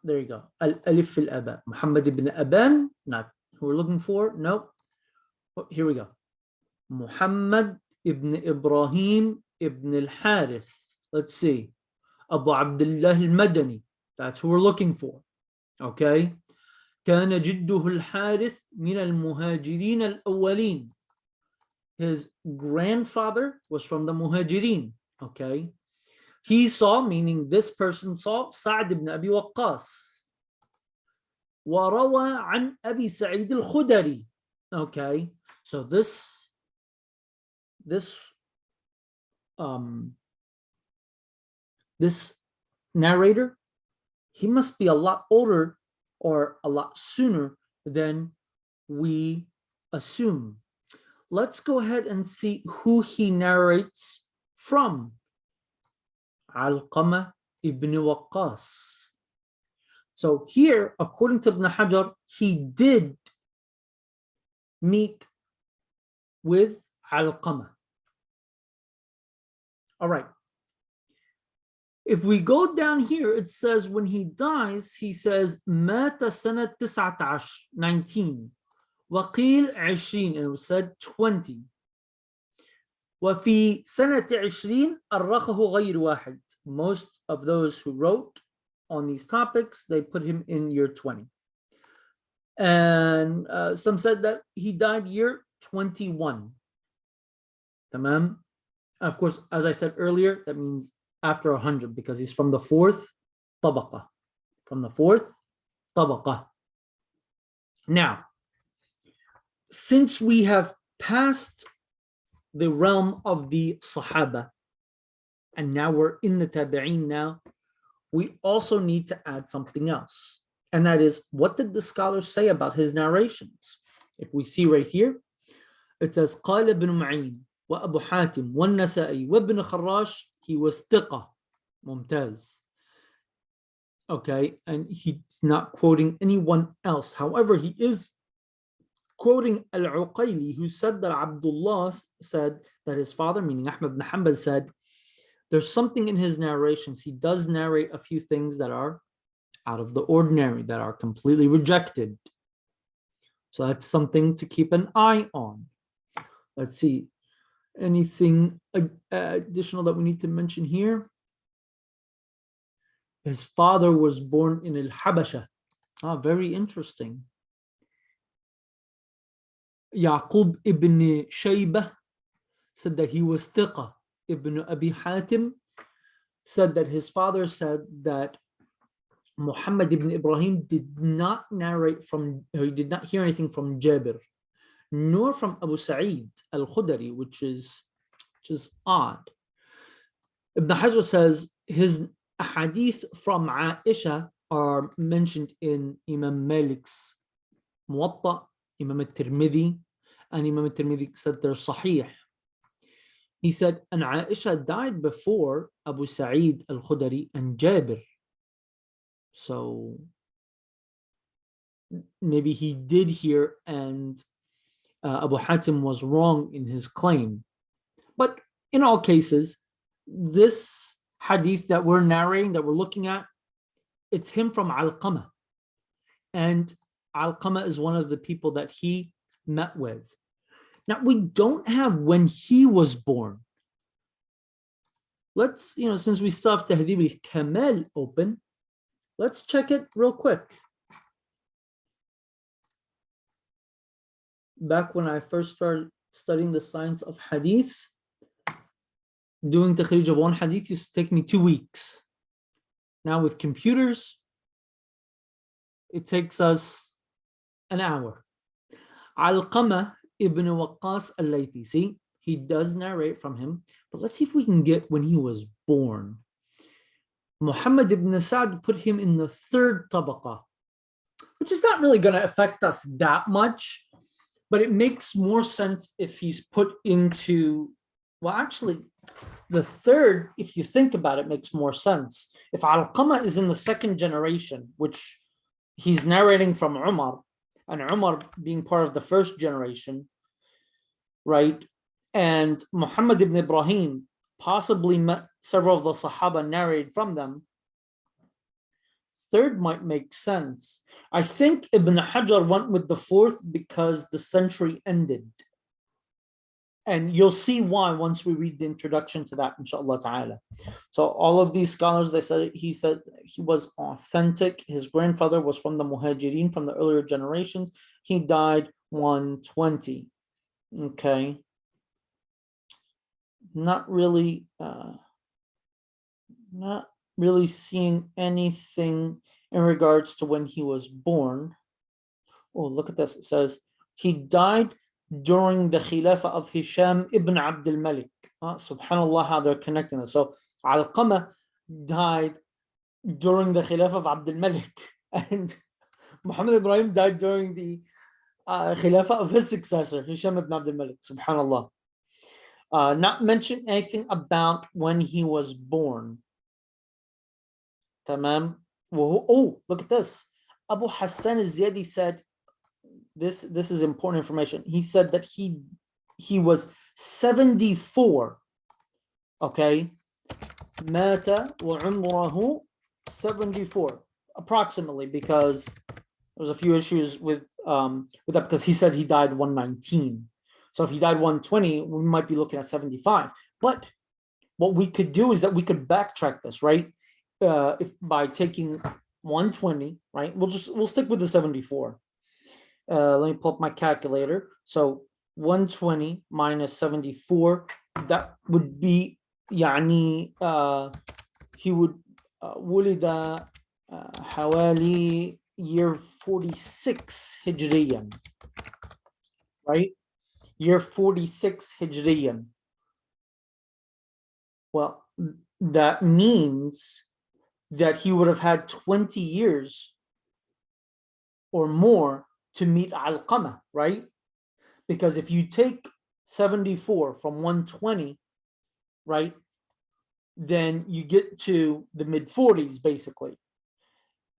There you go. Al-alif al-aba. Muhammad ibn Aban. Not who we're looking for. Nope. Oh, here we go. Muhammad ibn Ibrahim ibn al-Harith. Let's see. Abu Abdullah al-Madani. That's who we're looking for. Okay. كان جده الحارث من المهاجرين الأولين. His grandfather was from the Muhajirin. Okay. He saw, meaning this person saw, Sa'd ibn Abi Waqqas. وروى عن أبي سعيد الخدري. Okay. So this narrator, he must be a lot older or a lot sooner than we assume. Let's go ahead and see who he narrates from. Alqama ibn Waqqas. So here, according to Ibn Hajar, he did meet with Alqama. All right. If we go down here, it says when he dies, he says مات سنة 19 وقيل 20, and it was said 20. وفي سنة 20 أرخه غير واحد. Most of those who wrote on these topics, they put him in year 20. And some said that he died year 21. Tamam. Of course, as I said earlier, that means after 100, because he's from the fourth tabaqa. From the fourth tabaqa. Now, since we have passed the realm of the Sahaba, and now we're in the Tabi'een now, we also need to add something else. And that is, what did the scholars say about his narrations? If we see right here, it says, قال ابن معين وأبو حاتم والنسائي وابن خراش, he was ثقة, ممتاز. Okay, and he's not quoting anyone else. However, he is quoting Al-Uqayli, who said that Abdullah said that his father, meaning Ahmad ibn Hanbal, said, there's something in his narrations. He does narrate a few things that are out of the ordinary, that are completely rejected. So that's something to keep an eye on. Let's see. Anything additional that we need to mention here? His father was born in Al-Habasha. Very interesting. Yaqub ibn Shaybah said that he was thiqa. Ibn Abi Hatim said that his father said that Muhammad ibn Ibrahim did not narrate from, or he did not hear anything from Jabir, nor from Abu Sa'id al-Khudri, which is odd. Ibn Hajar says his hadith from Aisha are mentioned in Imam Malik's Muwatta, Imam al-Tirmidhi, and Imam al-Tirmidhi said they're sahih. He said, and Aisha died before Abu Sa'id al-Khudri and Jabir. So maybe he did hear, and Abu Hatim was wrong in his claim. But in all cases, this hadith that we're narrating, that we're looking at, it's him from Alqamah. And Alqamah is one of the people that he met with. Now, we don't have when he was born. Let's, since we still have Tahdhib al-Kamal open, let's check it real quick. Back when I first started studying the science of hadith, doing takhrij of one hadith used to take me 2 weeks. Now with computers, it takes us an hour. Alqamah ibn Waqqas al-Laythi, see, he does narrate from him, but let's see if we can get when he was born. Muhammad ibn Sa'd put him in the third tabaqa, which is not really going to affect us that much, but it makes more sense if he's put into, well, actually, the third, if you think about it, makes more sense. If Alqamah is in the second generation, which he's narrating from Umar, and Umar being part of the first generation, right? And Muhammad ibn Ibrahim possibly met several of the Sahaba, narrated from them. Third might make sense. I think Ibn Hajar went with the fourth because the century ended. And you'll see why once we read the introduction to that, inshallah ta'ala. So all of these scholars, he said he was authentic. His grandfather was from the Muhajirin, from the earlier generations. He died 120. Okay. Not really seeing anything in regards to when he was born. Oh, look at this. It says he died during the Khilafah of Hisham ibn Abdul Malik. Subhanallah, how they're connecting this. So Alqamah died during the Khilafah of Abdul Malik, and Muhammad Ibrahim died during the Khilafah of his successor, Hisham ibn Abdul Malik. Subhanallah. Not mention anything about when he was born. Tamam. Oh, look at this. Abu Hassan al-Ziyadi said, this is important information. He said that he was 74. Okay. مات وعمره 74 approximately, because there was a few issues with that, because he said he died 119. So if he died 120, we might be looking at 75. But what we could do is that we could backtrack this, right? If by taking 120, right? We'll stick with the 74. Let me pull up my calculator. So 120 minus 74, that would be يعني he would ولد حوالي year 46 هجريا, right? Year 46 هجريا. Well, that means that he would have had 20 years or more to meet Alqamah, right? Because if you take 74 from 120, right, then you get to the mid 40s basically.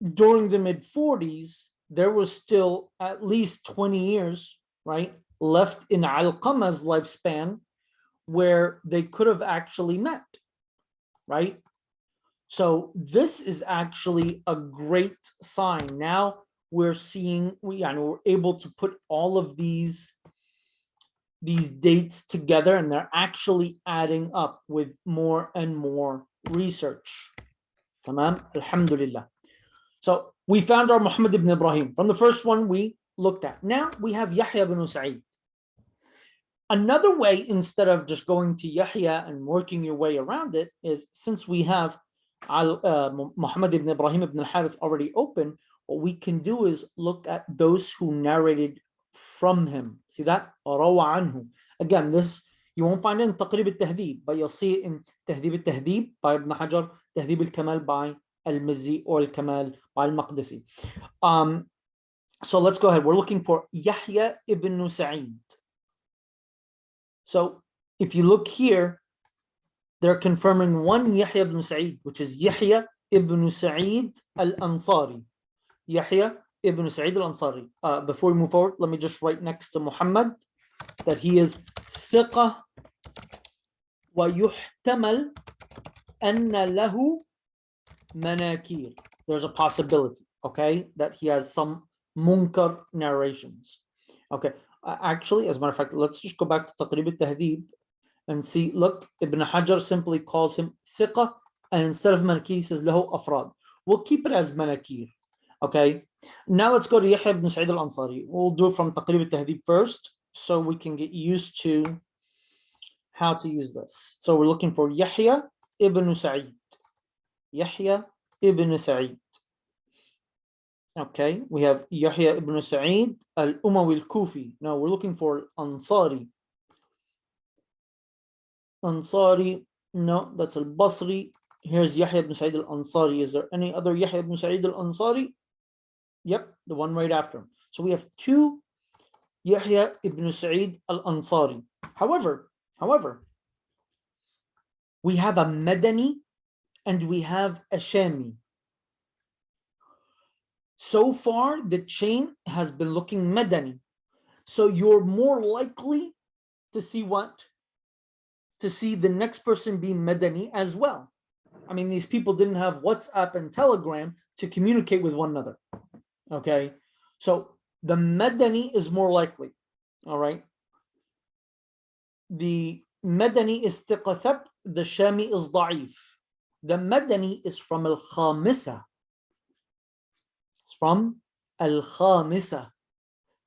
During the mid 40s, there was still at least 20 years, right, left in Alqamah's lifespan where they could have actually met, right? So this is actually a great sign. Now we're seeing, we're able to put all of these dates together, and they're actually adding up with more and more research. Tamam, alhamdulillah. So we found our Muhammad ibn Ibrahim from the first one we looked at. Now we have Yahya ibn Sa'id. Another way, instead of just going to Yahya and working your way around it, is since we have Muhammad ibn Ibrahim ibn al-Harith already open, what we can do is look at those who narrated from him. See that? Rawa anhu. Again, this you won't find it in Taqrib al-Tahdhib, but you'll see it in Tahdhib al-Tahdhib by Ibn Hajar, Tahdhib al-Kamal by al-Mizzi, or al-Kamal by al-Maqdisi. So let's go ahead. We're looking for Yahya ibn Sa'id. So if you look here, they're confirming one Yahya ibn Sa'id, which is Yahya ibn Sa'id al-Ansari. Yahya ibn Sa'id al-Ansari. Before we move forward, let me just write next to Muhammad that he is ثقة ويحتمل أن له مناكير. There's a possibility, okay, that he has some munkar narrations. Okay, actually, as a matter of fact, let's just go back to Taqrib al-Tahdhib and see. Look, Ibn Hajar simply calls him ثقة, and instead of manakir, he says له أفراد. We'll keep it as manakir. Okay, now let's go to Yahya ibn Sa'id al-Ansari. We'll do it from Taqrib al-Tahdhib first, so we can get used to how to use this. So we're looking for Yahya ibn Sa'id. Yahya ibn Sa'id. Okay, we have Yahya ibn Sa'id al-Umawi al-Kufi. Now we're looking for Ansari. Ansari, no, that's al-Basri. Here's Yahya ibn Sa'id al-Ansari. Is there any other Yahya ibn Sa'id al-Ansari? Yep, the one right after him. So we have two Yahya ibn Sa'id al-Ansari. However, we have a Madani and we have a Shami. So far, the chain has been looking Madani. So you're more likely to see what? To see the next person be Madani as well. I mean, these people didn't have WhatsApp and Telegram to communicate with one another. Okay, so the Madani is more likely. All right. The Madani is thiqa, the Shami is da'if. The Madani is from al-Khamisa. It's from al-Khamisa,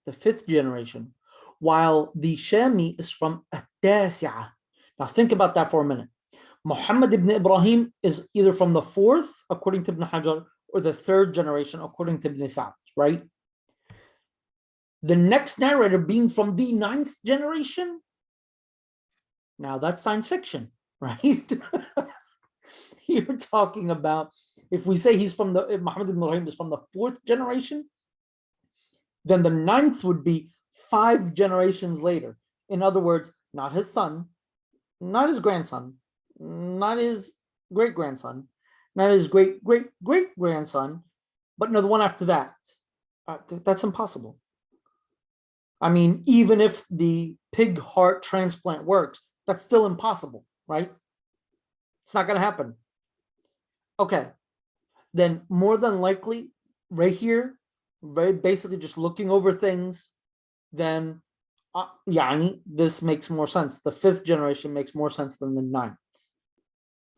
the 5th generation, while the Shami is from at-Tasi'ah. Now think about that for a minute. Muhammad ibn Ibrahim is either from the 4th, according to Ibn Hajar, or the 3rd generation, according to Ibn Sa'd, right? The next narrator being from the 9th generation, now that's science fiction, right? You're talking about, if we say he's from if Muhammad ibn Ibrahim is from the 4th generation, then the 9th would be 5 generations later. In other words, not his son, not his grandson, not his great-grandson, not his great-great-great-grandson, but no, the one after that. That's impossible. I mean, even if the pig heart transplant works, that's still impossible, right? It's not going to happen. Okay, then more than likely, right here, very basically just looking over things, then yani, this makes more sense. The fifth generation makes more sense than the ninth.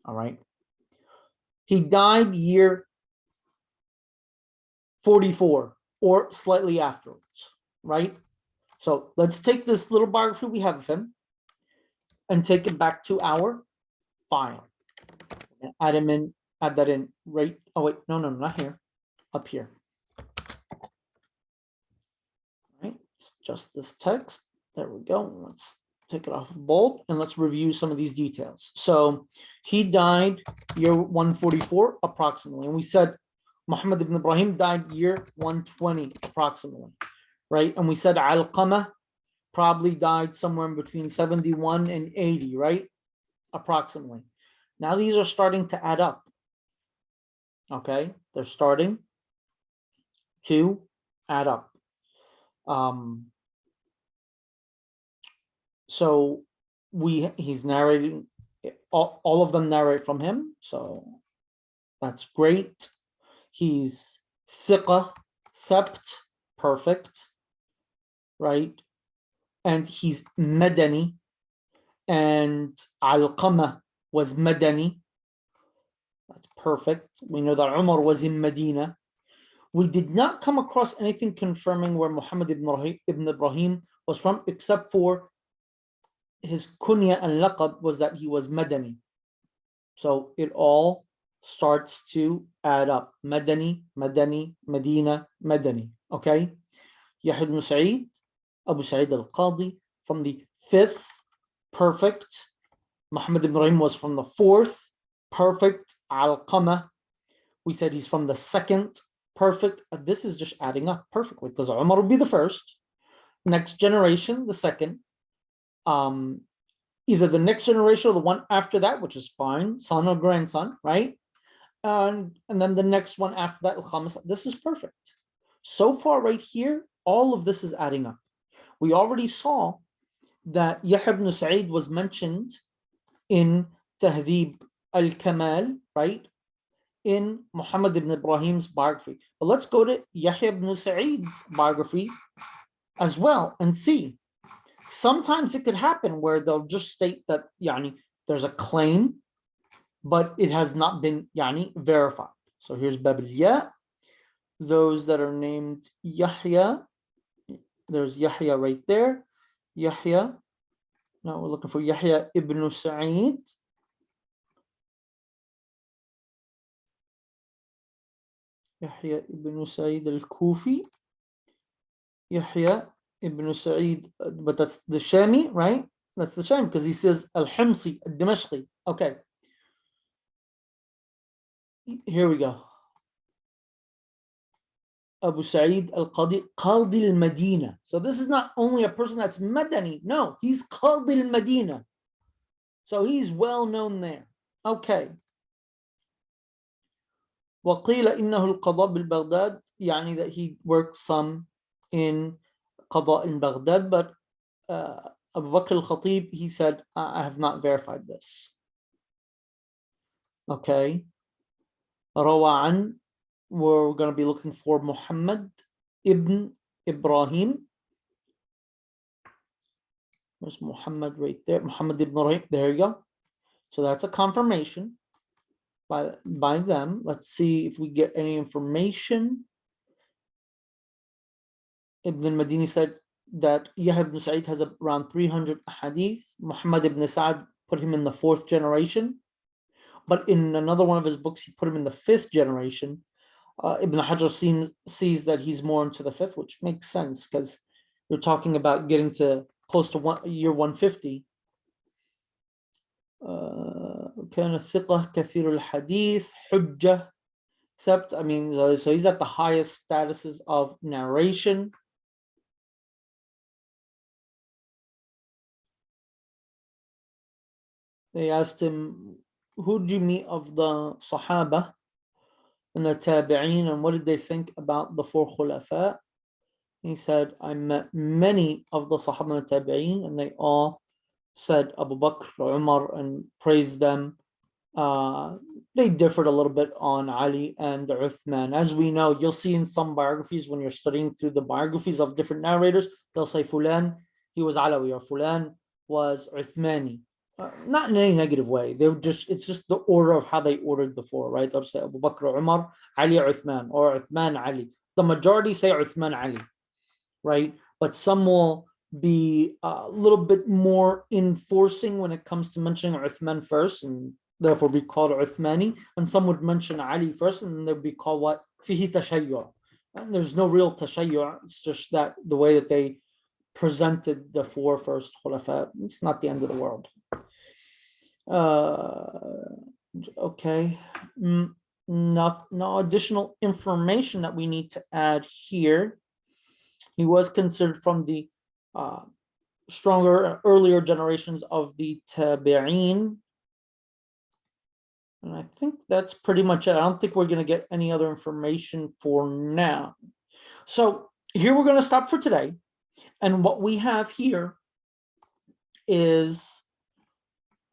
All right. He died year 44 or slightly afterwards, right? So let's take this little biography we have of him and take it back to our file. Add him in, add that in right. Oh, wait, no, not here, up here. Right, it's just this text. There we go. Let's take it off of bold and let's review some of these details. So he died year 144 approximately. And we said Muhammad ibn Ibrahim died year 120 approximately, right? And we said Alqamah probably died somewhere in between 71 and 80, right? Approximately. Now these are starting to add up. Okay, they're starting to add up. So he's narrating, all of them narrate from him, so that's great. He's thiqah, sept, perfect, right? And he's madani, and Alqamah was madani. That's perfect. We know that Umar was in Medina. We did not come across anything confirming where Muhammad ibn Ibrahim was from, except for his kunya and laqab was that he was Madani. So it all starts to add up. Madani, Madani, Medina, Madani. Okay? Yahya ibn Sa'id, Abu Sa'id al-Qadi from the fifth, perfect. Muhammad ibn Ibrahim was from the fourth, perfect. Al-Qamah, we said he's from the second, perfect. This is just adding up perfectly because Umar would be the first, next generation, the second, either the next generation or the one after that, which is fine, son or grandson, right? And then the next one after that, this is perfect. So far right here, all of this is adding up. We already saw that Yahya ibn Sa'id was mentioned in Tahdhib al-Kamal, right? In Muhammad ibn Ibrahim's biography. But let's go to Yahya ibn Sa'id's biography as well and see. Sometimes it could happen where they'll just state that yani, there's a claim, but it has not been yani, verified. So here's Babiliyah. Those that are named Yahya, there's Yahya right there. Yahya. Now we're looking for Yahya ibn Sa'id. Yahya ibn Sa'id al-Kufi. Yahya ibn Sa'id, but that's the Shami, right? That's the Shami because he says al-Himsi, al-Dimashqi. Okay. Here we go. Abu Sa'id al-Qadi, Qadi al-Madina. So this is not only a person that's Madani. No, he's Qadi al-Madina. So he's well known there. Okay. وقيل إنه القضاء بالبغداد, يعني that he worked some in Qada in Baghdad, but Abu Bakr al-Khatib, he said, I have not verified this. Okay. Rawa'an, we're going to be looking for Muhammad ibn Ibrahim. There's Muhammad right there. Muhammad ibn Ibrahim, there you go. So that's a confirmation by them. Let's see if we get any information. Ibn al-Madini said that Yahya ibn Sa'id has around 300 hadith. Muhammad ibn Sa'ad put him in the fourth generation. But in another one of his books, he put him in the fifth generation. Ibn Hajar sees that he's more into the fifth, which makes sense because you're talking about getting to close to year 150. كان الثقة كثير الحديث حجة ثبت. I mean, so he's at the highest statuses of narration. They asked him, who did you meet of the Sahaba and the Tabi'een, and what did they think about the four Khulafa? He said, I met many of the Sahaba and the Tabi'een, and they all said Abu Bakr, Umar, and praised them They differed a little bit on Ali and Uthman. As we know, you'll see in some biographies when you're studying through the biographies of different narrators, they'll say Fulan, he was Alawi, or Fulan was Uthmani. Not in any negative way. They would just, it's just the order of how they ordered the four, right? They'll say Abu Bakr, Umar, Ali, Uthman, or Uthman, Ali. The majority say Uthman, Ali, right? But some will be a little bit more enforcing when it comes to mentioning Uthman first, and therefore be called Uthmani. And some would mention Ali first, and then they'd be called what? Fihi tashayyu'. And there's no real tashayyu'. It's just that the way that they presented the four first khulafa. It's not the end of the world. Okay. No additional information that we need to add here. He was considered from the stronger, earlier generations of the Tabi'een. And I think that's pretty much it. I don't think we're going to get any other information for now. So here we're going to stop for today. And what we have here is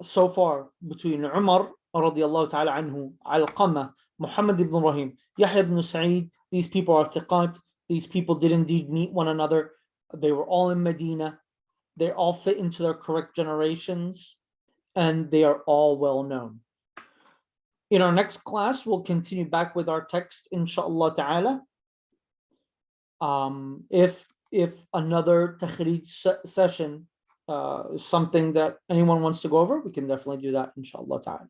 so far between Umar radiallahu ta'ala anhu, Alqamah, Muhammad ibn Rahim, Yahya ibn Sa'id. These people are thiqat. These people did indeed meet one another. They were all in Medina. They all fit into their correct generations, and they are all well known. In our next class, we'll continue back with our text, inshallah ta'ala. If another takhrij session is something that anyone wants to go over, we can definitely do that, inshallah ta'ala.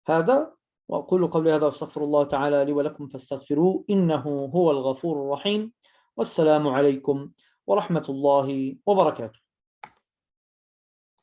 هذا وأقول قولي هذا واستغفر الله تعالى لي ولكم فاستغفروه إنه هو الغفور الرحيم والسلام عليكم ورحمة الله وبركاته.